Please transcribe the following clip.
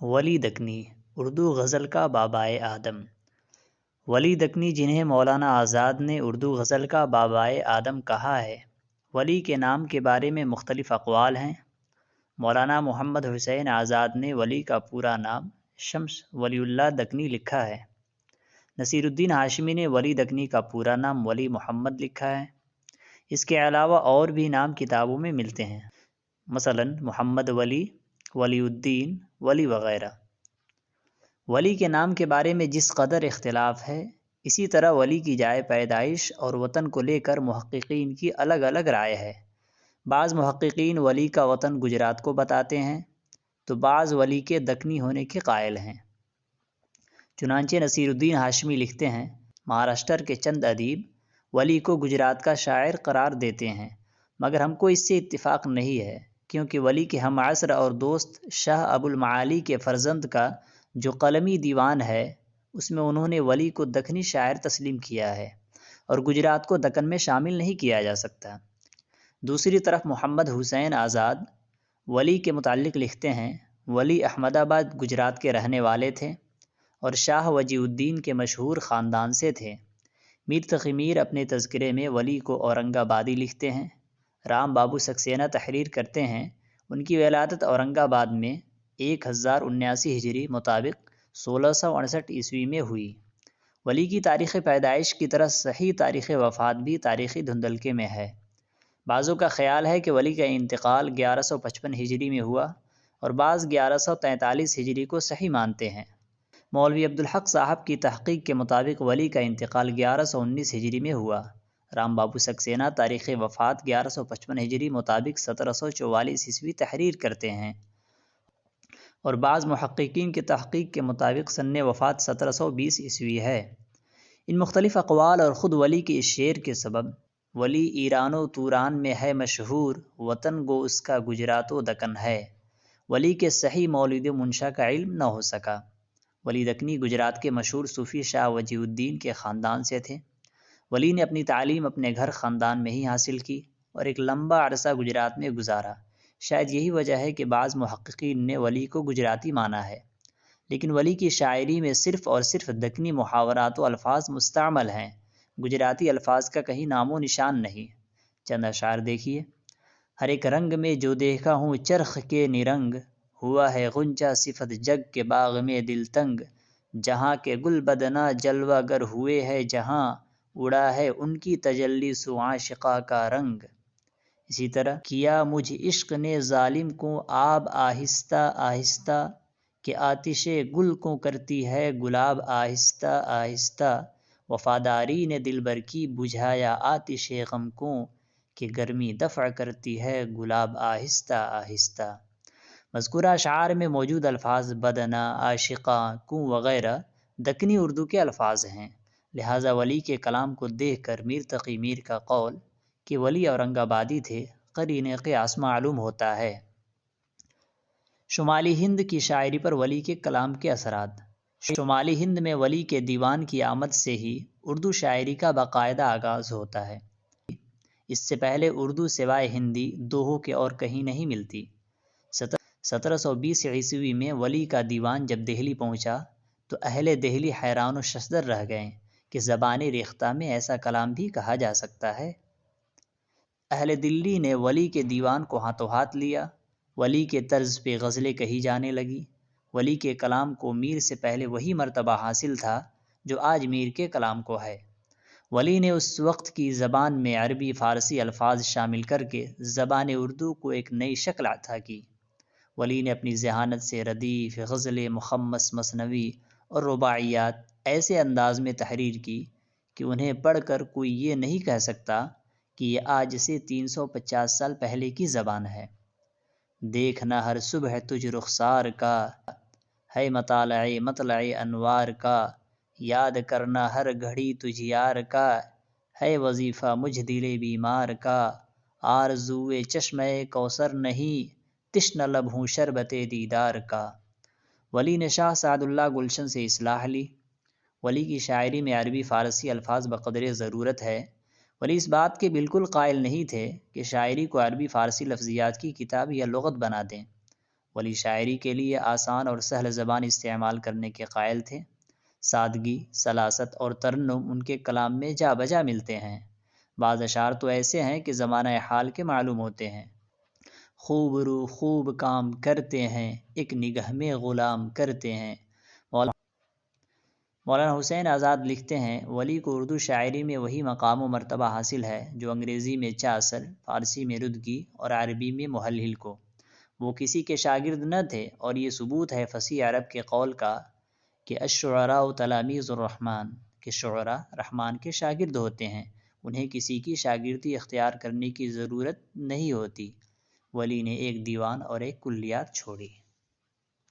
ولی دکنی اردو غزل کا بابائے آدم۔ ولی دکنی جنہیں مولانا آزاد نے اردو غزل کا بابائے آدم کہا ہے، ولی کے نام کے بارے میں مختلف اقوال ہیں۔ مولانا محمد حسین آزاد نے ولی کا پورا نام شمس ولی اللہ دکنی لکھا ہے۔ نصیر الدین ہاشمی نے ولی دکنی کا پورا نام ولی محمد لکھا ہے۔ اس کے علاوہ اور بھی نام کتابوں میں ملتے ہیں، مثلاً محمد ولی، ولی الدین، ولی وغیرہ۔ ولی کے نام کے بارے میں جس قدر اختلاف ہے، اسی طرح ولی کی جائے پیدائش اور وطن کو لے کر محققین کی الگ الگ رائے ہے۔ بعض محققین ولی کا وطن گجرات کو بتاتے ہیں، تو بعض ولی کے دکنی ہونے کے قائل ہیں۔ چنانچہ نصیر الدین ہاشمی لکھتے ہیں، مہاراشٹر کے چند ادیب ولی کو گجرات کا شاعر قرار دیتے ہیں، مگر ہم کو اس سے اتفاق نہیں ہے، کیونکہ ولی کے ہم عصر اور دوست شاہ ابو المعالی کے فرزند کا جو قلمی دیوان ہے، اس میں انہوں نے ولی کو دکنی شاعر تسلیم کیا ہے، اور گجرات کو دکن میں شامل نہیں کیا جا سکتا۔ دوسری طرف محمد حسین آزاد ولی کے متعلق لکھتے ہیں، ولی احمد آباد گجرات کے رہنے والے تھے اور شاہ وجی الدین کے مشہور خاندان سے تھے۔ میر تقی میر اپنے تذکرے میں ولی کو اورنگ آبادی لکھتے ہیں۔ رام بابو سکسینہ تحریر کرتے ہیں، ان کی ولادت اورنگ آباد میں 1079 ہجری مطابق 1668 عیسوی میں ہوئی۔ ولی کی تاریخ پیدائش کی طرح صحیح تاریخ وفات بھی تاریخی دھندلکے میں ہے۔ بعضوں کا خیال ہے کہ ولی کا انتقال 1155 ہجری میں ہوا اور بعض 1143 ہجری کو صحیح مانتے ہیں۔ مولوی عبدالحق صاحب کی تحقیق کے مطابق ولی کا انتقال 1119 ہجری میں ہوا۔ رام بابو سکسینہ تاریخ وفات 1155 ہجری مطابق 1744 عیسوی تحریر کرتے ہیں، اور بعض محققین کی تحقیق کے مطابق سن وفات 1720 عیسوی ہے۔ ان مختلف اقوال اور خود ولی کے اس شعر کے سبب ولی ایران و توران میں ہے مشہور، وطن گو اس کا گجرات و دکن ہے۔ ولی کے صحیح مولد و منشا کا علم نہ ہو سکا۔ ولی دکنی گجرات کے مشہور صوفی شاہ وجی الدین کے خاندان سے تھے۔ ولی نے اپنی تعلیم اپنے گھر خاندان میں ہی حاصل کی اور ایک لمبا عرصہ گجرات میں گزارا۔ شاید یہی وجہ ہے کہ بعض محققین نے ولی کو گجراتی مانا ہے، لیکن ولی کی شاعری میں صرف اور صرف دکنی محاورات و الفاظ مستعمل ہیں، گجراتی الفاظ کا کہیں نام و نشان نہیں۔ چند اشعار دیکھیے۔ ہر ایک رنگ میں جو دیکھا ہوں چرخ کے نرنگ، ہوا ہے غنچہ صفت جگ کے باغ میں دل تنگ، جہاں کے گل بدنا جلوہ گر ہوئے ہے جہاں، اڑا ہے ان کی تجلی سو عاشقاں کا رنگ۔ اسی طرح کیا مجھ عشق نے ظالم کو آب آہستہ آہستہ، کہ آتش گل کو کرتی ہے گلاب آہستہ آہستہ، وفاداری نے دلبر کی بجھایا آتش غم کو، کہ گرمی دفع کرتی ہے گلاب آہستہ آہستہ۔ مذکورہ اشعار میں موجود الفاظ بدنا، عاشقاں، کو وغیرہ دکنی اردو کے الفاظ ہیں، لہٰذا ولی کے کلام کو دیکھ کر میر تقی میر کا قول کہ ولی اورنگ آبادی تھے قرینِ قیاس معلوم ہوتا ہے۔ شمالی ہند کی شاعری پر ولی کے کلام کے اثرات۔ شمالی ہند میں ولی کے دیوان کی آمد سے ہی اردو شاعری کا باقاعدہ آغاز ہوتا ہے۔ اس سے پہلے اردو سوائے ہندی دوہوں کے اور کہیں نہیں ملتی۔ 1720 عیسوی میں ولی کا دیوان جب دہلی پہنچا تو اہل دہلی حیران و ششدر رہ گئے کہ زبان ریختہ میں ایسا کلام بھی کہا جا سکتا ہے۔ اہل دلی نے ولی کے دیوان کو ہاتھوں ہاتھ لیا، ولی کے طرز پہ غزلیں کہی جانے لگی۔ ولی کے کلام کو میر سے پہلے وہی مرتبہ حاصل تھا جو آج میر کے کلام کو ہے۔ ولی نے اس وقت کی زبان میں عربی فارسی الفاظ شامل کر کے زبان اردو کو ایک نئی شکل عطا کی۔ ولی نے اپنی ذہانت سے ردیف، غزلیں، مخمس، مثنوی اور رباعیات ایسے انداز میں تحریر کی کہ انہیں پڑھ کر کوئی یہ نہیں کہہ سکتا کہ یہ آج سے 350 سال پہلے کی زبان ہے۔ دیکھنا ہر صبح تجھ رخسار کا، ہے مطلع انوار کا، یاد کرنا ہر گھڑی تجھ یار کا، ہے وظیفہ مجھ دل بیمار کا، آرزوئے چشمہ کوثر نہیں، تشنہ لب ہوں شربت دیدار کا۔ ولی نے شاہ سعد اللہ گلشن سے اصلاح لی۔ ولی کی شاعری میں عربی فارسی الفاظ بقدر ضرورت ہے۔ ولی اس بات کے بالکل قائل نہیں تھے کہ شاعری کو عربی فارسی لفظیات کی کتاب یا لغت بنا دیں، ولی شاعری کے لیے آسان اور سہل زبان استعمال کرنے کے قائل تھے۔ سادگی، سلاست اور ترنم ان کے کلام میں جا بجا ملتے ہیں۔ بعض اشعار تو ایسے ہیں کہ زمانہ حال کے معلوم ہوتے ہیں۔ خوب رو خوب کام کرتے ہیں، ایک نگہ میں غلام کرتے ہیں۔ مولانا حسین آزاد لکھتے ہیں، ولی کو اردو شاعری میں وہی مقام و مرتبہ حاصل ہے جو انگریزی میں چاصر، فارسی میں ردگی اور عربی میں محلل کو۔ وہ کسی کے شاگرد نہ تھے، اور یہ ثبوت ہے فصیح عرب کے قول کا کہ الشعراء تلاميذ الرحمن، کہ شعراء رحمان کے شاگرد ہوتے ہیں، انہیں کسی کی شاگردی اختیار کرنے کی ضرورت نہیں ہوتی۔ ولی نے ایک دیوان اور ایک کلیات چھوڑی۔